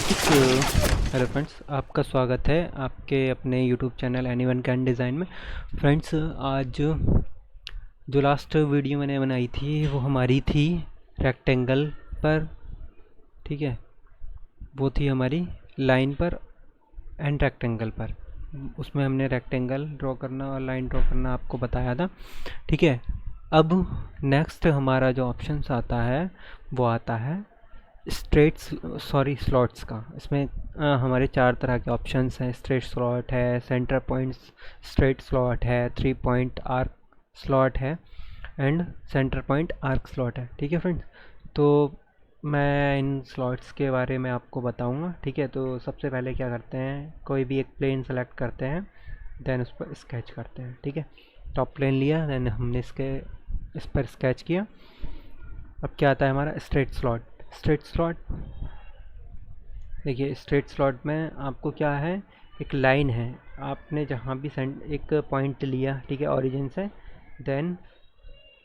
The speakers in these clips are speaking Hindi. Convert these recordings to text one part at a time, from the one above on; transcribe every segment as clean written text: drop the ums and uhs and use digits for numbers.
हेलो फ्रेंड्स, आपका स्वागत है आपके अपने YouTube channel anyone can design में। फ्रेंड्स, आज जो लास्ट वीडियो मैंने बनाई थी वो हमारी थी रेक्टेंगल पर, ठीक है। वो थी हमारी लाइन पर एंड रेक्टेंगल पर। उसमें हमने रेक्टेंगल ड्रॉ करना और लाइन ड्रॉ करना आपको बताया था, ठीक है। अब नेक्स्ट हमारा जो ऑप्शंस आता है वो आता है स्लॉट्स का। इसमें हमारे 4 तरह के ऑप्शंस हैं। स्ट्रेट स्लॉट है, सेंटर पॉइंट स्ट्रेट स्लॉट है, 3 पॉइंट आर्क स्लॉट है and centre point arc slot है, ठीक है फ्रेंड्स। तो मैं इन स्लॉट्स के बारे में आपको बताऊंगा, ठीक है। तो सबसे पहले क्या करते हैं, कोई भी एक प्लेन सेलेक्ट करते हैं, देन उस पर स्केच करते हैं, ठीक है। टॉप प्लेन लिया, देन हमने इस पर स्केच किया। अब क्या आता है हमारा स्ट्रेट स्लॉट। स्ट्रेट स्लॉट देखिए, स्ट्रेट स्लॉट में आपको क्या है, एक लाइन है। आपने जहाँ भी एक पॉइंट लिया, ठीक है, ओरिजिन से, देन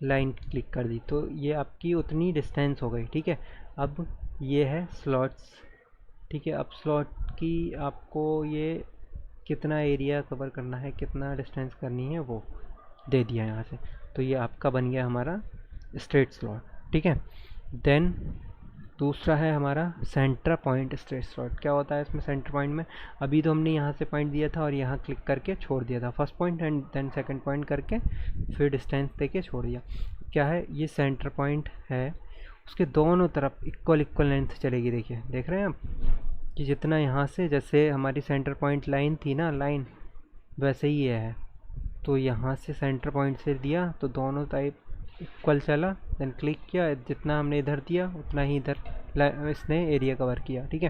लाइन क्लिक कर दी तो ये आपकी उतनी डिस्टेंस हो गई, ठीक है। अब ये है स्लॉट्स, ठीक है। अब स्लॉट की आपको ये कितना एरिया कवर करना है, कितना डिस्टेंस करनी है, वो दे दिया यहाँ से। तो ये आपका बन गया हमारा स्ट्रेट स्लॉट, ठीक है। देन दूसरा है हमारा सेंटर पॉइंट स्ट्रेट स्लॉट। क्या होता है इसमें सेंटर पॉइंट में, अभी तो हमने यहाँ से पॉइंट दिया था और यहाँ क्लिक करके छोड़ दिया था, first point and then second point करके फिर डिस्टेंस देके छोड़ दिया। क्या है ये सेंटर पॉइंट है, उसके दोनों तरफ इक्वल लेंथ चलेगी। देखिए, देख रहे हैं आप कि जितना यहाँ से, जैसे हमारी सेंटर पॉइंट लाइन थी ना, लाइन वैसे ही ये है। तो यहाँ से सेंटर पॉइंट से दिया तो दोनों टाइप इक्वल चला, देन क्लिक किया, जितना हमने इधर दिया उतना ही इधर इसने एरिया कवर किया, ठीक है।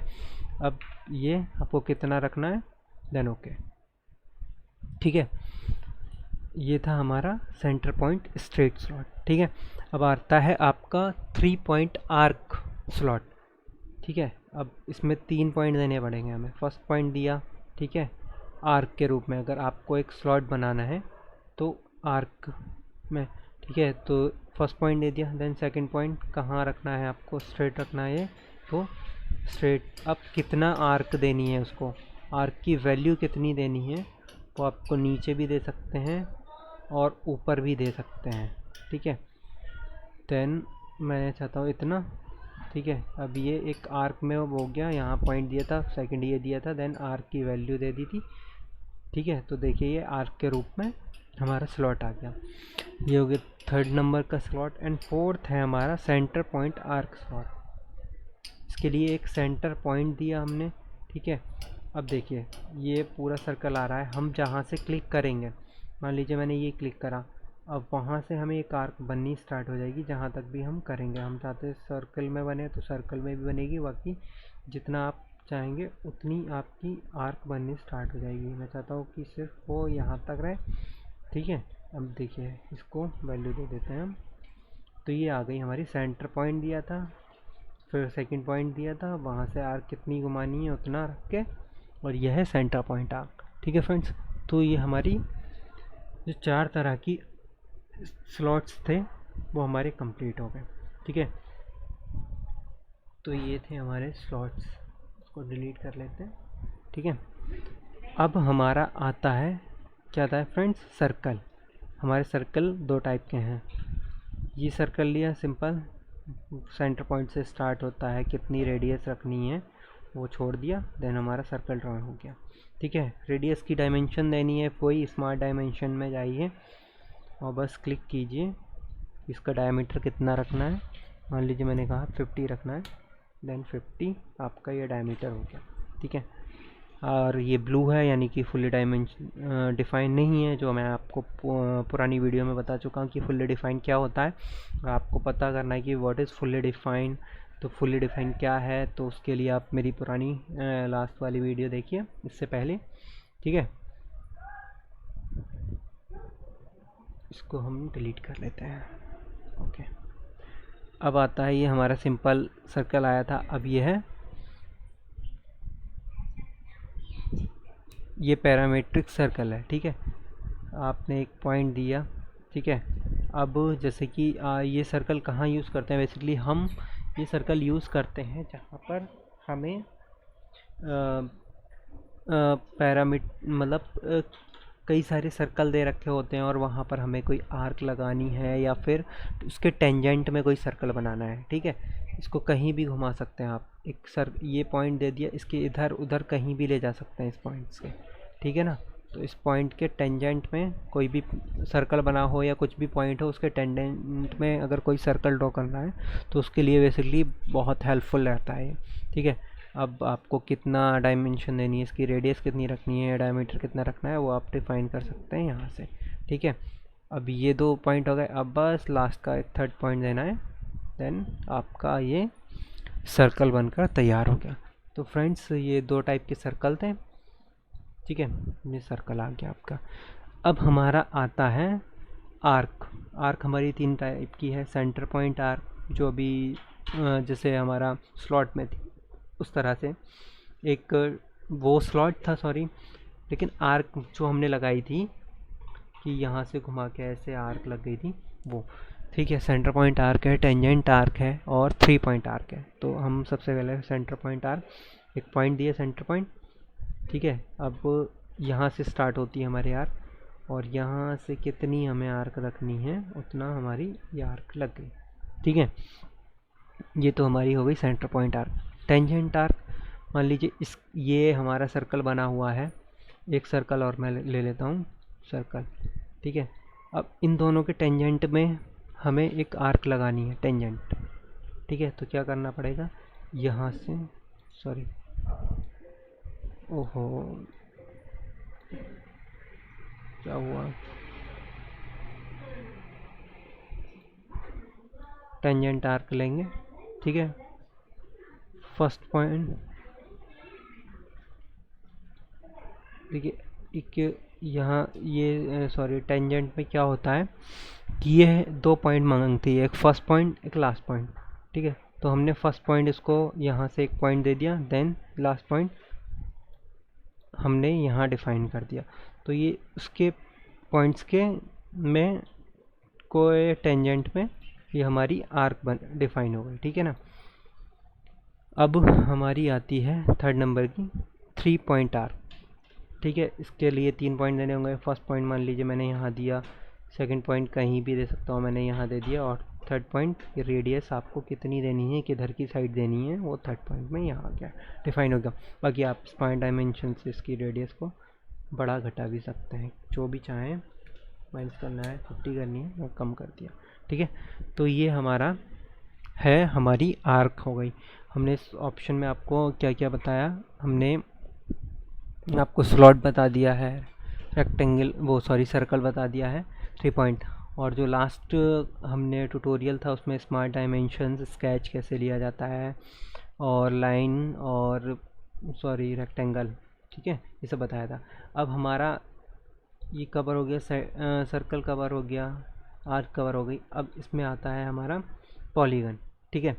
अब ये आपको कितना रखना है, देन ओके, ठीक है। ये था हमारा सेंटर पॉइंट स्ट्रेट स्लॉट, ठीक है। अब आता है आपका 3 पॉइंट आर्क स्लॉट, ठीक है। अब इसमें 3 पॉइंट देने पड़ेंगे हमें। फर्स्ट पॉइंट दिया, ठीक है, आर्क के रूप में। अगर आपको एक स्लॉट बनाना है तो आर्क में, ठीक है, तो फर्स्ट पॉइंट दे दिया। देन सेकंड पॉइंट कहाँ रखना है आपको, स्ट्रेट रखना है, तो स्ट्रेट। अब कितना आर्क देनी है उसको, आर्क की वैल्यू कितनी देनी है, वो आपको नीचे भी दे सकते हैं और ऊपर भी दे सकते हैं, ठीक है। देन मैं चाहता हूँ इतना, ठीक है। अब ये एक आर्क में हो गया, यहाँ पॉइंट दिया था, सेकंड ये दिया था, देन आर्क की वैल्यू दे दी थी, ठीक है। तो देखिए ये आर्क के रूप में हमारा स्लॉट आ गया। ये हो गया थर्ड नंबर का स्लॉट। एंड फोर्थ है हमारा सेंटर पॉइंट आर्क स्लॉट। इसके लिए एक सेंटर पॉइंट दिया हमने, ठीक है। अब देखिए ये पूरा सर्कल आ रहा है, हम जहाँ से क्लिक करेंगे, मान लीजिए मैंने ये क्लिक करा, अब वहाँ से हमें एक आर्क बननी स्टार्ट हो जाएगी। जहाँ तक भी हम करेंगे, हम चाहते हैं सर्कल में बने तो सर्कल में भी बनेगी, बाकी जितना आप चाहेंगे उतनी आपकी आर्क बननी स्टार्ट हो जाएगी। मैं चाहता हूँ कि सिर्फ वो यहाँ तक रहे, ठीक है। अब देखिए इसको वैल्यू दे देते हैं हम। तो ये आ गई हमारी, सेंटर पॉइंट दिया था, फिर सेकंड पॉइंट दिया था, वहाँ से आर्क कितनी घुमानी है उतना रख के, और यह है सेंटर पॉइंट आर्क, ठीक है फ्रेंड्स। तो ये हमारी जो 4 तरह की स्लॉट्स थे वो हमारे कंप्लीट हो गए, ठीक है। तो ये थे हमारे स्लॉट्स, इसको डिलीट कर लेते हैं, ठीक है। अब हमारा आता है, क्या आता है फ्रेंड्स, सर्कल। हमारे सर्कल 2 टाइप के हैं। ये सर्कल लिया सिंपल, सेंटर पॉइंट से स्टार्ट होता है, कितनी रेडियस रखनी है वो छोड़ दिया, देन हमारा सर्कल ड्रॉ हो गया, ठीक है। रेडियस की डायमेंशन देनी है, कोई स्मार्ट डायमेंशन में जाइए और बस क्लिक कीजिए, इसका डायमीटर कितना रखना है। मान लीजिए मैंने कहा 50 रखना है, देन 50 आपका ये डायमीटर हो गया, ठीक है। और ये ब्लू है, यानी कि फुल्ली डायमेंशन डिफाइन नहीं है, जो मैं आपको पुरानी वीडियो में बता चुका हूँ कि फुल्ली डिफाइन क्या होता है। आपको पता करना है कि व्हाट इज़ फुल्ली डिफाइन। तो फुल्ली डिफाइन क्या है, तो उसके लिए आप मेरी पुरानी लास्ट वाली वीडियो देखिए इससे पहले, ठीक है। इसको हम डिलीट कर लेते हैं, ओके। अब आता है ये हमारा सिंपल सर्कल आया था, अब ये है, ये पैरामेट्रिक सर्कल है, ठीक है। आपने एक पॉइंट दिया, ठीक है। अब जैसे कि ये सर्कल कहाँ यूज़ करते हैं, बेसिकली हम ये सर्कल यूज़ करते हैं जहाँ पर हमें पैरामिड मतलब कई सारे सर्कल दे रखे होते हैं और वहाँ पर हमें कोई आर्क लगानी है या फिर उसके टेंजेंट में कोई सर्कल बनाना है, ठीक है। इसको कहीं भी घुमा सकते हैं आप, एक ये पॉइंट दे दिया, इसके इधर उधर कहीं भी ले जा सकते हैं इस पॉइंट्स के, ठीक है ना। तो इस पॉइंट के टेंजेंट में कोई भी सर्कल बना हो या कुछ भी पॉइंट हो, उसके टेंजेंट में अगर कोई सर्कल ड्रॉ करना है तो उसके लिए बेसिकली बहुत हेल्पफुल रहता है, ठीक है। अब आपको कितना डायमेंशन देनी है, इसकी रेडियस कितनी रखनी है, डायमीटर कितना रखना है, वो आप डिफाइन कर सकते हैं यहाँ से, ठीक है। अब ये 2 पॉइंट हो गए, अब बस लास्ट का एक थर्ड पॉइंट देना है, देन आपका ये सर्कल बनकर तैयार हो गया। तो फ्रेंड्स ये 2 टाइप के सर्कल थे, ठीक है, ये सर्कल आ गया आपका। अब हमारा आता है आर्क। आर्क हमारी 3 टाइप की है, सेंटर पॉइंट आर्क जो अभी जैसे हमारा स्लॉट में थी उस तरह से, एक वो स्लॉट था सॉरी, लेकिन आर्क जो हमने लगाई थी कि यहाँ से घुमा के ऐसे आर्क लग गई थी वो, ठीक है। सेंटर पॉइंट आर्क है, टेंजेंट आर्क है और 3 पॉइंट आर्क है। तो हम सबसे पहले सेंटर पॉइंट आर्क, एक पॉइंट दिए सेंटर पॉइंट, ठीक है। अब यहाँ से स्टार्ट होती है हमारी आर्क और यहाँ से कितनी हमें आर्क रखनी है उतना हमारी ये आर्क लग गई, ठीक है। ये तो हमारी हो गई centre point arc. Tangent arc, मान लीजिए इस ये हमारा सर्कल बना हुआ है, एक सर्कल और मैं ले लेता हूँ सर्कल, ठीक है। अब इन दोनों के टेंजेंट में हमें एक आर्क लगानी है टेंजेंट, ठीक है। तो क्या करना पड़ेगा, यहाँ से सॉरी, ओहो क्या हुआ, टेंजेंट आर्क लेंगे, ठीक है। फर्स्ट पॉइंट देखिए, एक यहाँ ये सॉरी टेंजेंट में क्या होता है कि ये 2 पॉइंट मांगती है, एक फर्स्ट पॉइंट एक लास्ट पॉइंट, ठीक है। तो हमने फर्स्ट पॉइंट इसको यहाँ से एक पॉइंट दे दिया, देन लास्ट पॉइंट हमने यहाँ डिफाइन कर दिया। तो ये उसके पॉइंट्स के में कोई टेंजेंट में ये हमारी आर्क बन डिफाइन हो गई, ठीक है ना। अब हमारी आती है थर्ड नंबर की 3 पॉइंट आर्क, ठीक है। इसके लिए 3 पॉइंट देने होंगे। फर्स्ट पॉइंट मान लीजिए मैंने यहाँ दिया, सेकंड पॉइंट कहीं भी दे सकता हूँ मैंने यहाँ दे दिया, और थर्ड पॉइंट रेडियस आपको कितनी देनी है, किधर की साइड देनी है, वो थर्ड पॉइंट में यहाँ आ गया, डिफाइन हो गया। बाकी आप पॉइंट डायमेंशन से इसकी रेडियस को बढ़ा घटा भी सकते हैं, जो भी चाहें। माइनस करना है 50 करनी है, वो कम कर दिया, ठीक है। तो ये हमारा है, हमारी आर्क हो गई। हमने इस ऑप्शन में आपको क्या क्या बताया, हमने आपको स्लॉट बता दिया है, रेक्टेंगल वो सॉरी सर्कल बता दिया है, 3 पॉइंट, और जो लास्ट हमने ट्यूटोरियल था उसमें स्मार्ट डायमेंशंस स्केच कैसे लिया जाता है, और लाइन और सॉरी रेक्टेंगल, ठीक है, ये सब बताया था। अब हमारा ये कवर हो गया, सर्कल कवर हो गया, आर्क कवर हो गई। अब इसमें आता है हमारा पॉलीगन, ठीक है।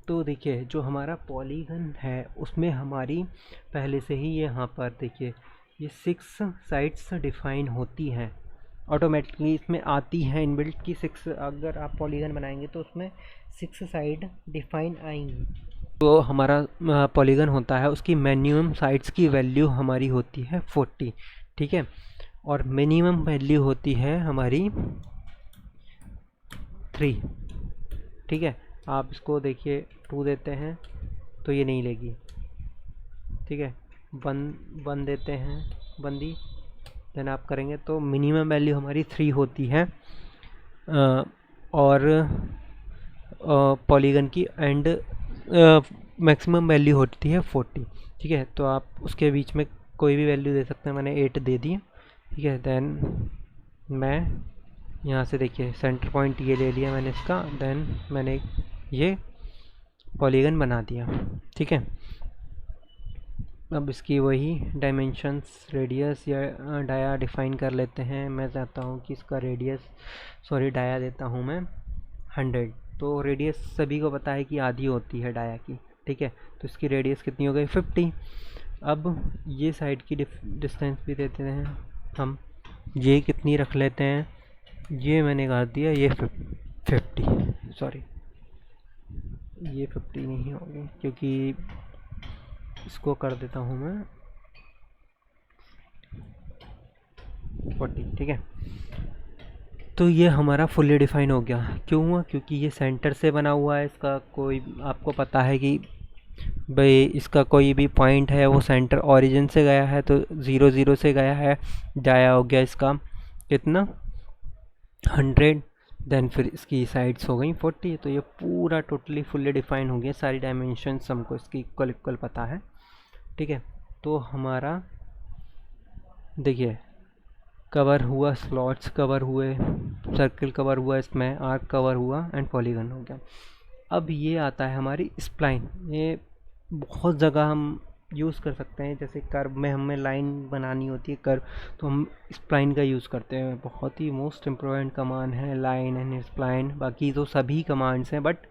तो देखिए जो हमारा पॉलीगन है उसमें हमारी पहले से ही यहाँ पर देखिए ये 6 साइड्स डिफाइन होती हैं ऑटोमेटिकली, इसमें आती हैं इनबिल्ट की 6, अगर आप पॉलीगन बनाएंगे तो उसमें 6 साइड डिफाइन आएंगी। तो हमारा पॉलीगन होता है, उसकी मिनिमम साइड्स की वैल्यू हमारी होती है 40, ठीक है, और मिनिमम वैल्यू होती है हमारी 3, ठीक है। आप इसको देखिए 2 देते हैं तो ये नहीं लेगी, ठीक है, 1 देते हैं, 1 दी, देन आप करेंगे तो मिनिमम वैल्यू हमारी 3 होती है, और पॉलीगन की एंड मैक्सिमम वैल्यू होती है 40, ठीक है। तो आप उसके बीच में कोई भी वैल्यू दे सकते हैं, मैंने 8 दे दी, ठीक है। देन मैं यहाँ से देखिए सेंटर पॉइंट ये ले लिया मैंने इसका, देन मैंने ये पॉलीगन बना दिया, ठीक है। अब इसकी वही डायमेंशंस रेडियस या डाया डिफाइन कर लेते हैं। मैं चाहता हूँ कि इसका रेडियस सॉरी डाया देता हूँ मैं 100, तो रेडियस सभी को पता है कि आधी होती है डाया की, ठीक है। तो इसकी रेडियस कितनी हो गई 50। अब ये साइड की डिस्टेंस भी देते हैं हम, ये कितनी रख लेते हैं, ये मैंने कर दिया ये 50, सॉरी ये 50 नहीं होगी क्योंकि इसको कर देता हूँ मैं 40, ठीक है। तो ये हमारा फुल्ली डिफाइन हो गया। क्यों हुआ? क्योंकि ये सेंटर से बना हुआ है, इसका कोई, आपको पता है कि भाई इसका कोई भी पॉइंट है वो सेंटर ओरिजिन से गया है, तो 0 0 से गया है, जाया हो गया इसका कितना 100, देन फिर इसकी साइड्स हो गई 40। तो ये पूरा टोटली फुल्ली डिफाइन हो गया, सारी डायमेंशंस हमको इसकी इक्वल इक्वल पता है, ठीक है। तो हमारा देखिए कवर हुआ, स्लॉट्स कवर हुए, सर्कल कवर हुआ, इसमें आर्क कवर हुआ एंड पॉलीगन हो गया। अब ये आता है हमारी स्प्लाइन। ये बहुत जगह हम यूज़ कर सकते हैं, जैसे कर्व में हमें लाइन बनानी होती है कर्व, तो हम स्प्लाइन का यूज़ करते हैं। बहुत ही मोस्ट इम्पोर्टेंट कमांड है लाइन एंड स्प्लाइन। बाकी तो सभी कमांड्स हैं, बट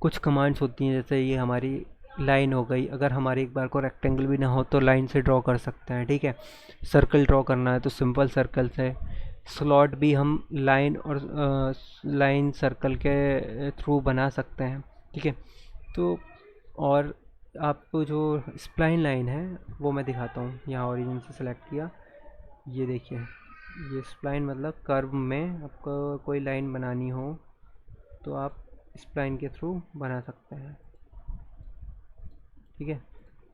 कुछ कमांड्स होती हैं, जैसे ये हमारी लाइन हो गई, अगर हमारे एक बार को रेक्टेंगल भी ना हो तो लाइन से ड्रॉ कर सकते हैं, ठीक है। सर्कल ड्रॉ करना है तो सिंपल सर्कल से। स्लॉट भी हम लाइन और लाइन सर्कल के थ्रू बना सकते हैं, ठीक है। तो और आपको जो स्प्लाइन लाइन है वो मैं दिखाता हूँ। यहाँ ओरिजिन से सेलेक्ट किया, ये देखिए, ये स्प्लाइन मतलब कर्व में आपको कोई लाइन बनानी हो तो आप स्प्लाइन के थ्रू बना सकते हैं, ठीक है।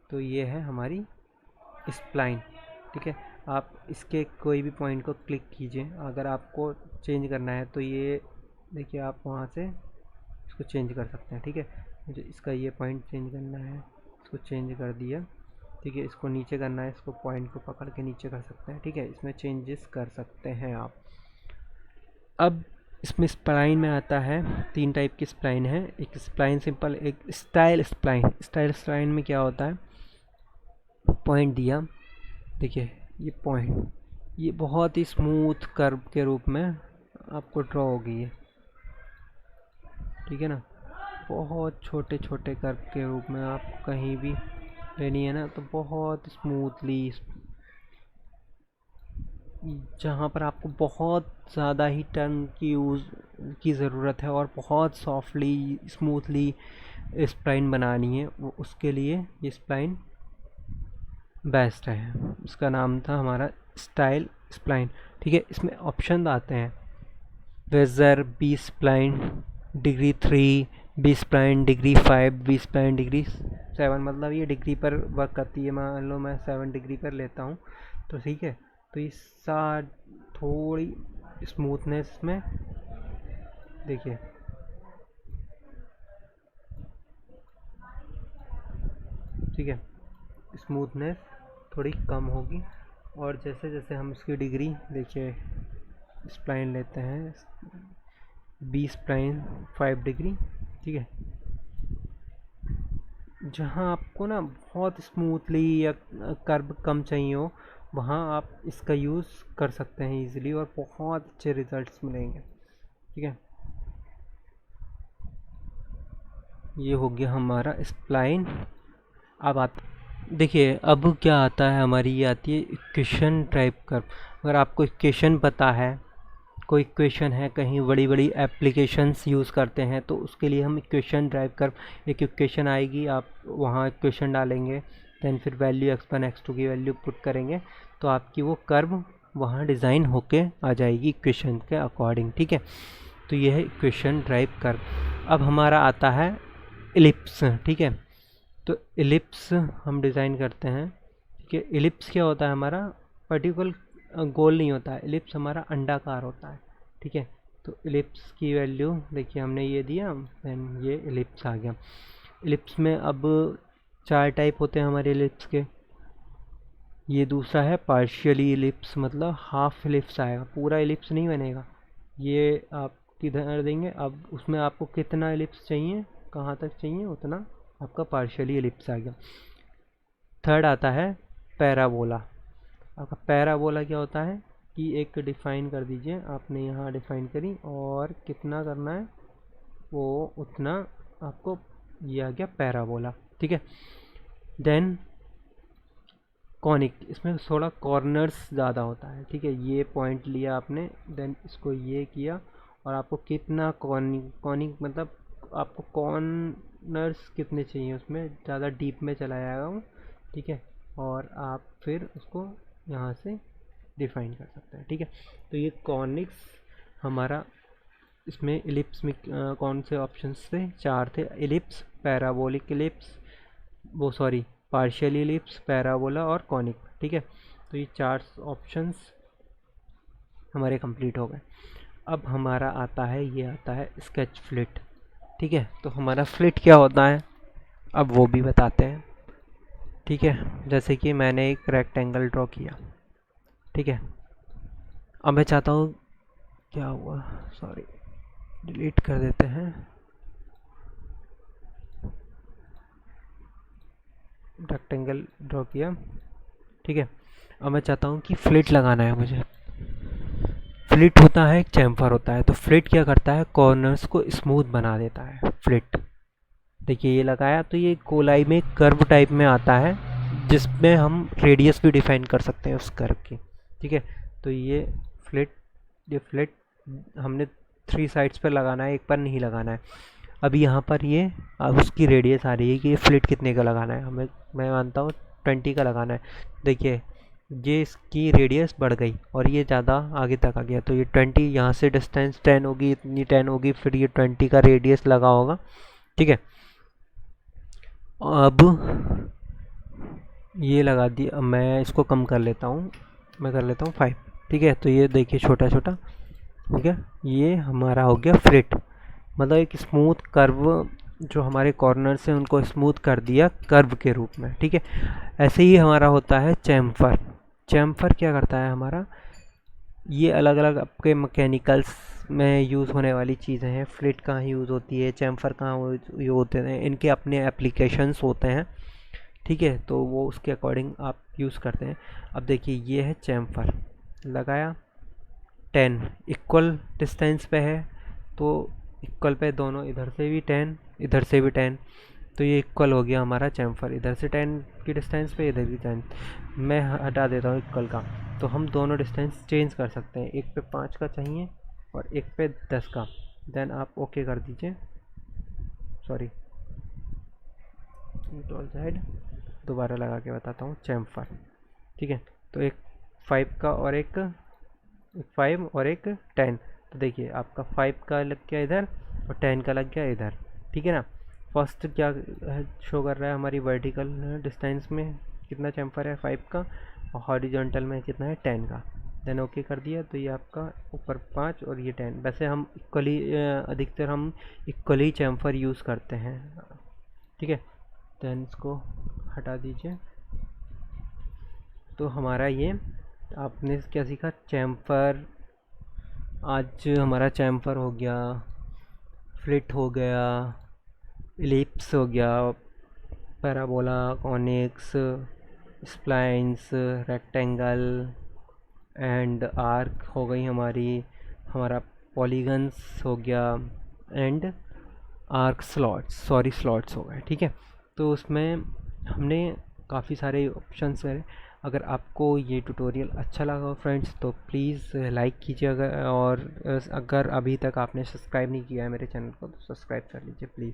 तो ये है हमारी स्प्लाइन, ठीक है। आप इसके कोई भी पॉइंट को क्लिक कीजिए, अगर आपको चेंज करना है तो ये देखिए आप वहाँ से इसको चेंज कर सकते हैं, ठीक है। मुझे इसका ये पॉइंट चेंज करना है, इसको चेंज कर दिया, ठीक है। इसको नीचे करना है, इसको पॉइंट को पकड़ के नीचे कर सकते हैं, ठीक है। इसमें चेंजेस कर सकते हैं आप। अब इसमें स्प्लाइन में आता है, 3 टाइप की स्प्लाइन है, एक स्प्लाइन सिंपल, एक स्टाइल स्प्लाइन। स्टाइल स्प्लाइन में क्या होता है, पॉइंट दिया, देखिए ये पॉइंट, ये बहुत ही स्मूथ कर्व के रूप में आपको ड्रॉ होगी ये, ठीक है ना। बहुत छोटे छोटे कर्व के रूप में आप कहीं भी लेनी है ना, तो बहुत स्मूथली, जहाँ पर आपको बहुत ज़्यादा ही टर्न की यूज़ की ज़रूरत है और बहुत सॉफ्टली स्मूथली स्प्लाइन बनानी है, वो उसके लिए ये स्प्लाइन बेस्ट है। इसका नाम था हमारा स्टाइल स्प्लाइन, ठीक है। इसमें ऑप्शन आते हैं, Bezier, B spline degree 3, B spline degree 5, B spline degree 7, मतलब ये डिग्री पर वर्क करती है। मान लो मैं 7 डिग्री पर लेता हूँ तो ठीक है। तो ये थोड़ी स्मूथनेस में देखिए, ठीक है, स्मूथनेस थोड़ी कम होगी। और जैसे जैसे हम इसकी डिग्री देखिए, स्प्लाइन लेते हैं, बी स्प्लाइन 5 डिग्री, ठीक है। जहाँ आपको ना बहुत स्मूथली या कर्व कम चाहिए हो, वहाँ आप इसका यूज़ कर सकते हैं इजीली और बहुत अच्छे रिजल्ट्स मिलेंगे, ठीक है। ये हो गया हमारा स्प्लाइन। अब आप देखिए, अब क्या आता है, हमारी ये आती है इक्वेशन टाइप कर्व। अगर आपको इक्वेशन पता है, कोई इक्वेशन है, कहीं बड़ी बड़ी एप्लीकेशंस यूज़ करते हैं, तो उसके लिए हम इक्वेशन ड्राइव कर, एक इक्वेशन आएगी, आप वहाँ इक्वेशन डालेंगे, देन फिर वैल्यू x1 x2 की वैल्यू पुट करेंगे, तो आपकी वो कर्व वहाँ डिज़ाइन होके आ जाएगी इक्वेशन के अकॉर्डिंग, ठीक है। तो ये है इक्वेशन ड्राइव कर्व। अब हमारा आता है इलिप्स, ठीक है। तो इलिप्स हम डिज़ाइन करते हैं, ठीक है। इलिप्स क्या होता है, हमारा पर्टिकुलर गोल नहीं होता है, इलिप्स हमारा अंडाकार होता है, ठीक है। तो इलिप्स की वैल्यू देखिए, हमने ये दिया, देन ये इलिप्स आ गया। इलिप्स में अब 4 टाइप होते हैं हमारे इलिप्स के। ये दूसरा है पार्शियली इलिप्स, मतलब हाफ इलिप्स आएगा, पूरा इलिप्स नहीं बनेगा। ये आप किधर देंगे, अब उसमें आपको कितना इलिप्स चाहिए, कहाँ तक चाहिए, उतना आपका पार्शियली इलिप्स आ गया। थर्ड आता है पैराबोला। आपका पैराबोला क्या होता है कि एक डिफ़ाइन कर दीजिए, आपने यहाँ डिफ़ाइन करी और कितना करना है वो उतना आपको, ये आ गया पैराबोला, ठीक है। देन कॉनिक, इसमें थोड़ा कॉर्नर्स ज़्यादा होता है, ठीक है। ये पॉइंट लिया आपने, देन इसको ये किया और आपको कितना कॉनिक मतलब आपको कौन कॉर्नर्स कितने चाहिए, उसमें ज़्यादा डीप में चला जाएगा हूँ, ठीक है। और आप फिर उसको यहाँ से डिफाइन कर सकते हैं, ठीक है। तो ये कॉनिक्स हमारा, इसमें इलिप्स में कौन से ऑप्शंस थे, 4 थे, इलिप्स, पैराबोलिक इलिप्स, वो सॉरी पार्शियल इलिप्स, पैराबोला और कॉनिक, ठीक है। तो ये 4 ऑप्शंस हमारे कंप्लीट हो गए। अब हमारा आता है, ये आता है स्केच फ्लिट, ठीक है। तो हमारा फ्लिट क्या होता है अब वो भी बताते हैं, ठीक है। जैसे कि मैंने एक रेक्टेंगल ड्रॉ किया, ठीक है। अब मैं चाहता हूँ, क्या हुआ, सॉरी डिलीट कर देते हैं, रेक्टेंगल ड्रॉ किया, ठीक है। अब मैं चाहता हूँ कि फ्लिट लगाना है मुझे। फ्लिट होता है, एक चैम्फर होता है, तो फ्लिट क्या करता है, कॉर्नर्स को स्मूथ बना देता है फ्लिट। देखिए ये लगाया तो ये गोलाई में कर्व टाइप में आता है, जिसमें हम रेडियस भी डिफाइन कर सकते हैं उस कर्व की, ठीक है। तो ये फ्लिट हमने 3 साइड्स पर लगाना है, एक पर नहीं लगाना है। अभी यहाँ पर ये अब उसकी रेडियस आ रही है कि ये फ्लिट कितने का लगाना है हमें, मैं मानता हूँ 20 का लगाना है। देखिए ये इसकी रेडियस बढ़ गई और ये ज़्यादा आगे तक आ गया, तो ये 20, यहाँ से डिस्टेंस 10 होगी, इतनी 10 होगी, फिर ये 20 का रेडियस लगा होगा, ठीक है। अब ये लगा दिया, अब मैं इसको कम कर लेता हूँ, मैं कर लेता हूँ 5, ठीक है। तो ये देखिए छोटा छोटा हो गया, ये हमारा हो गया फ्लिट, मतलब एक स्मूथ कर्व, जो हमारे कॉर्नर्स हैं उनको स्मूथ कर दिया कर्व के रूप में, ठीक है। ऐसे ही हमारा होता है चैम्फर। चैम्फर क्या करता है हमारा, ये अलग अलग आपके मैकेनिकल्स में यूज़ होने वाली चीज़ें हैं, फ्लिट कहाँ यूज़ होती है, चैम्फर कहाँ यूज़ होते हैं, इनके अपने एप्लीकेशंस होते हैं, ठीक है। तो वो उसके अकॉर्डिंग आप यूज़ करते हैं। अब देखिए ये है चैम्फर, लगाया 10 इक्वल डिस्टेंस पे है, तो इक्वल पे दोनों, इधर से भी 10 इधर से भी 10, तो ये इक्वल हो गया हमारा चैम्फर, इधर से 10 की डिस्टेंस पे, इधर भी 10। मैं हटा देता हूँ इक्वल का, तो हम दोनों डिस्टेंस चेंज कर सकते हैं, एक पे 5 का चाहिए और एक पे 10 का, देन आप ओके कर दीजिए, सॉरी टॉल साइड, दोबारा लगा के बताता हूँ चैम्फर, ठीक है। तो एक 5 का और एक 5 और एक 10, तो देखिए आपका 5 का लग गया इधर और 10 का लग गया इधर, ठीक है ना। फर्स्ट क्या शो कर रहा है, हमारी वर्टिकल डिस्टेंस में कितना चैम्फर है 5 का, और हॉरिजॉन्टल में कितना है 10 का, देन ओके कर दिया। तो ये आपका ऊपर 5 और ये 10, वैसे हम इक्वली अधिकतर हम इक्वली चैम्फर यूज़ करते हैं, ठीक है। देन इसको हटा दीजिए। तो हमारा ये, आपने क्या सीखा, चैम्फर, आज हमारा चैम्फर हो गया, फ्लिट हो गया, इलिप्स हो गया, parabola, conics, splines, rectangle and arc हो गई हमारी, हमारा पॉलीगन्स हो गया, and arc slots, sorry slots हो गए, ठीक है। तो उसमें हमने काफ़ी सारे ऑप्शंस हैं। अगर आपको ये ट्यूटोरियल अच्छा लगा फ्रेंड्स, तो प्लीज़ लाइक कीजिए, अगर अभी तक आपने सब्सक्राइब नहीं किया है मेरे चैनल को तो सब्सक्राइब कर लीजिए प्लीज़।